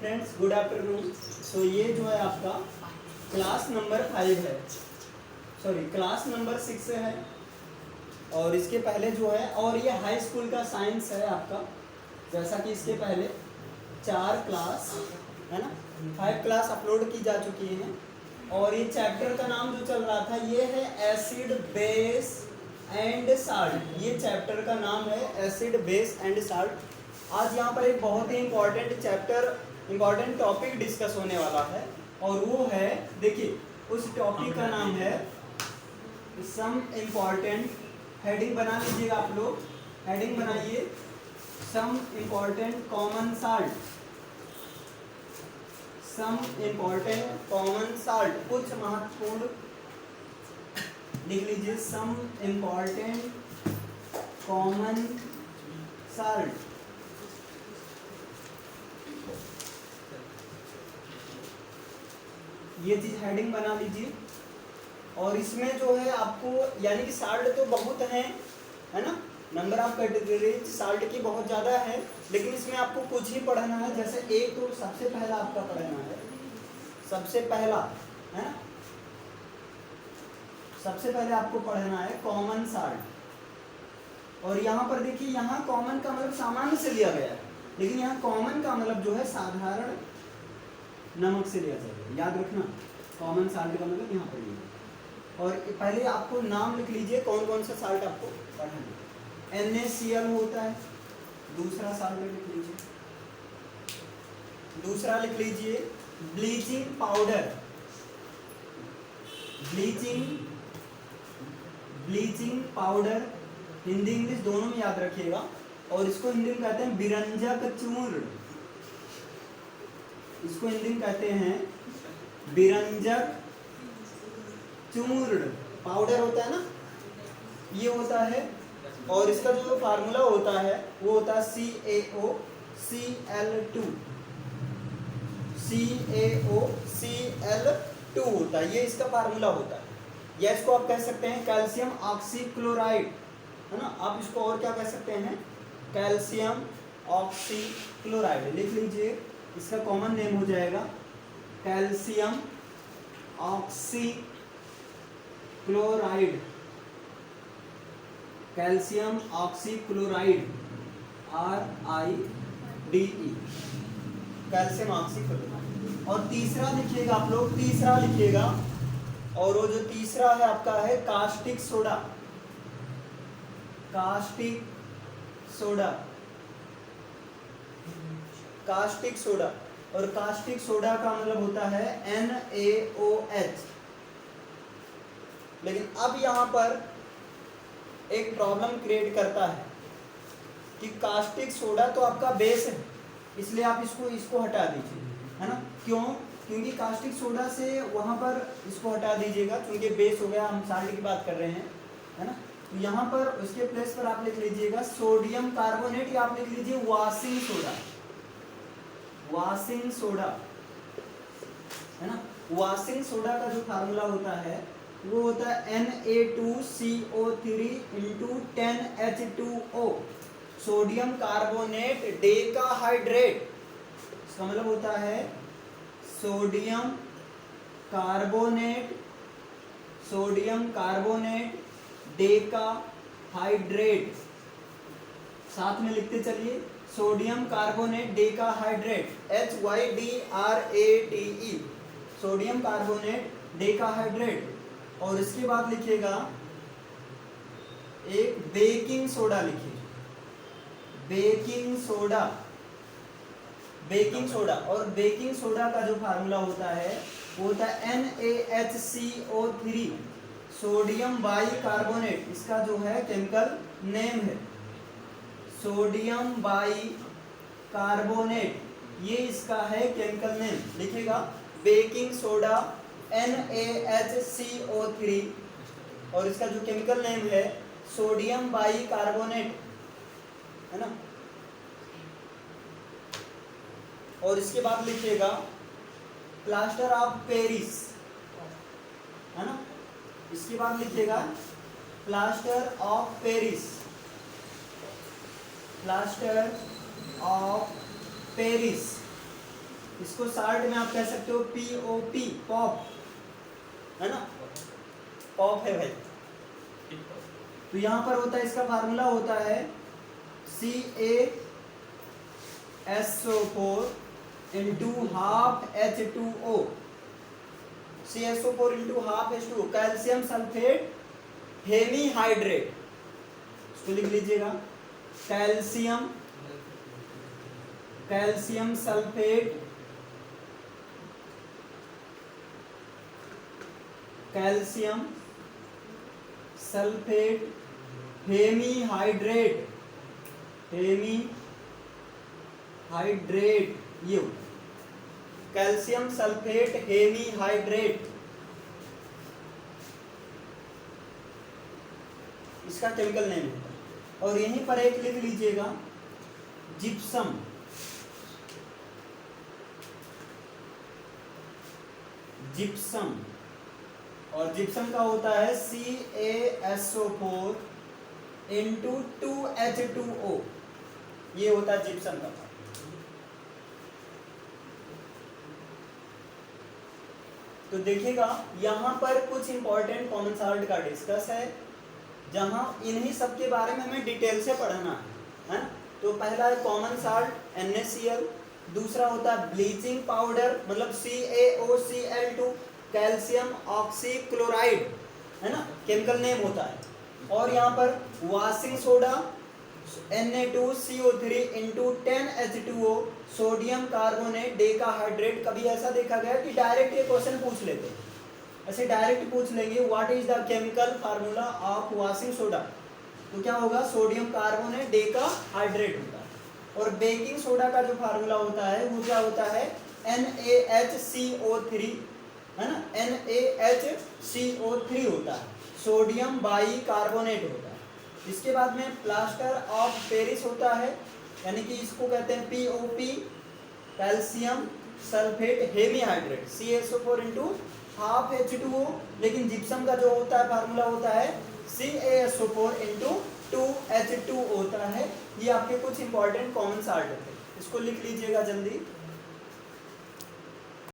Friends, good afternoon. सो ये जो है आपका क्लास नंबर 5 है, सॉरी क्लास नंबर 6 है। और इसके पहले जो है, और ये हाई स्कूल का साइंस है आपका, जैसा कि इसके पहले 4 क्लास है ना, 5 क्लास अपलोड की जा चुकी हैं। और ये चैप्टर का नाम जो चल रहा था ये है एसिड बेस एंड साल्ट। ये चैप्टर का नाम है एसिड बेस एंड साल्ट। आज यहाँ पर एक बहुत ही important chapter, important topic discuss होने वाला है, और वो है, देखिए उस टॉपिक का नाम है सम इम्पोर्टेंट, हेडिंग बना लीजिएगा आप लोग, हेडिंग बनाइए, some important common salt. Some important common salt, कुछ महत्वपूर्ण, लिख लीजिए सम इम्पोर्टेंट कॉमन साल्ट। ये चीज हेडिंग बना लीजिए। और इसमें जो है आपको, यानी कि साल्ट तो बहुत है ना, नंबर ऑफ कैटेगरीज साल्ट की बहुत ज़्यादा है, लेकिन इसमें आपको कुछ ही पढ़ना है। जैसे एक तो सबसे पहला आपका पढ़ना है, सबसे पहला है ना, सबसे पहले आपको पढ़ना है कॉमन साल्ट। और यहाँ पर देखिए, यहाँ कॉमन का मतलब सामान्य से लिया गया है, लेकिन यहाँ कॉमन का मतलब जो है साधारण नमक से लिया जाएगा, याद रखना। कॉमन साल्ट का मतलब यहाँ पर लिया। और पहले आपको नाम लिख लीजिए कौन कौन सा साल्ट आपको पढ़ना है। NaCl होता है, दूसरा साल्ट लिख लीजिए। दूसरा लिख लीजिए bleaching powder, bleaching powder, Hindi English दोनों में याद रखिएगा। और इसको हिंदी में कहते हैं बिरंजक चूर्ण, इसको हिंदी में कहते हैं बिरंजक चूर्ण। पाउडर होता है ना, ये होता है। और इसका जो फार्मूला होता है वो होता है CaOCl2, CaOCl2 होता है, ये इसका फार्मूला होता है। या इसको आप कह सकते हैं कैल्शियम ऑक्सीक्लोराइड, है ना। आप इसको और क्या कह सकते हैं, कैल्शियम ऑक्सीक्लोराइड लिख लीजिए। इसका कॉमन नेम हो जाएगा calcium oxychloride, calcium oxychloride, RIDE, calcium oxychloride. और तीसरा लिखिएगा आप लोग, तीसरा लिखिएगा। और वो जो तीसरा है आपका है caustic soda, caustic soda, caustic soda. और कास्टिक सोडा का मतलब होता है NaOH। लेकिन अब यहाँ पर एक प्रॉब्लम क्रिएट करता है कि कास्टिक सोडा तो आपका बेस है, इसलिए आप इसको हटा दीजिए, है ना। क्यों? क्योंकि कास्टिक सोडा से वहाँ पर इसको हटा दीजिएगा, क्योंकि बेस हो गया, हम साल्ट की बात कर रहे हैं, है ना। तो यहाँ पर उसके प्लेस पर आप लिख लीजिएगा सोडियम कार्बोनेट, या आप लिख लीजिए वॉशिंग सोडा, वॉशिंग सोडा, है ना। वॉशिंग सोडा का जो फार्मूला होता है वो होता है Na2CO3 × 10H2O, sodium carbonate decahydrate. इसका मतलब होता है सोडियम कार्बोनेट डेकाहाइड्रेट। साथ में लिखते चलिए, sodium carbonate decahydrate, HYDRATE, sodium carbonate decahydrate. और इसके बाद लिखिएगा एक बेकिंग सोडा, लिखिए बेकिंग सोडा, बेकिंग सोडा। और बेकिंग सोडा का जो फार्मूला होता है वो होता है NaHCO3, सोडियम बाइकार्बोनेट, इसका जो है केमिकल नेम है सोडियम बाइकार्बोनेट, ये इसका है केमिकल नेम। लिखिएगा बेकिंग सोडा NaHCO3, और इसका जो केमिकल नेम है सोडियम बाइकार्बोनेट, है ना। और इसके बाद लिखिएगा प्लास्टर ऑफ पेरिस, है ना। इसके बाद लिखिएगा plaster of Paris, plaster of Paris, इसको शार्ट में आप कह सकते हो POP, पॉप, है ना, पॉप है भाई। तो यहाँ पर होता है, इसका फार्मूला होता है CaSO4 into half H2O, CaSO4 into half H2O, calcium sulphate hemihydrate, इसको लिख लीजिएगा, कैल्शियम सल्फेट हेमीहाइड्रेट, ये कैल्शियम सल्फेट हेमीहाइड्रेट, इसका केमिकल नेम है। और यहीं पर एक लिख लीजिएगा जिप्सम, और जिप्सम का होता है CaSO4 इंटू 2H2O, ये होता है जिप्सम का। तो देखिएगा यहाँ पर कुछ इंपॉर्टेंट कॉमन साल्ट का डिस्कस है, जहाँ इन्हीं सब के बारे में हमें डिटेल से पढ़ना है। तो पहला है कॉमन साल्ट NaCl, दूसरा होता है ब्लीचिंग पाउडर मतलब CaOCl2, कैल्शियम ऑक्सीक्लोराइड, है ना, केमिकल नेम होता है। और यहाँ पर washing soda Na2CO3 into 10H2O, sodium carbonate decahydrate. कभी ऐसा देखा गया कि डायरेक्ट ये क्वेश्चन पूछ लेते हैं, ऐसे डायरेक्ट पूछ लेंगे what is the chemical formula of washing soda, तो क्या होगा, सोडियम कार्बोनेट डेकाहाइड्रेट होता है। और बेकिंग सोडा का जो फार्मूला होता है वो क्या होता है, NaHCO3, है ना, NaHCO3 होता है, सोडियम बाई कार्बोनेट होता है। इसके बाद में प्लास्टर ऑफ पेरिस होता है, यानी कि इसको कहते हैं POP, calcium sulphate hemihydrate, CaSO4 into half H2O। लेकिन जिप्सम का जो होता है फार्मूला होता है CaSO4 इंटू 2H2O होता है। ये आपके कुछ इंपॉर्टेंट कॉमन साल्ट होते हैं, इसको लिख लीजिएगा जल्दी।